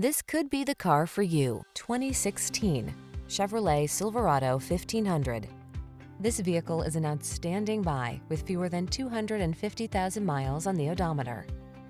This could be the car for you. 2016 Chevrolet Silverado 1500. This vehicle is an outstanding buy with fewer than 250,000 miles on the odometer.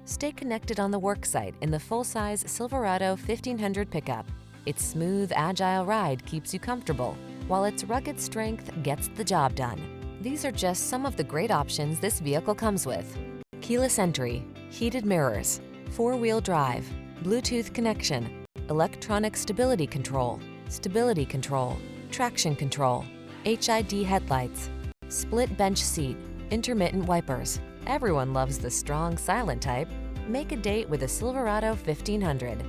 Stay connected on the worksite in the full-size Silverado 1500 pickup. Its smooth, agile ride keeps you comfortable, while its rugged strength gets the job done. These are just some of the great options this vehicle comes with: keyless entry, heated mirrors, four-wheel drive, Bluetooth connection, electronic stability control, traction control, HID headlights, split bench seat, intermittent wipers. Everyone loves the strong, silent type. Make a date with a Silverado 1500.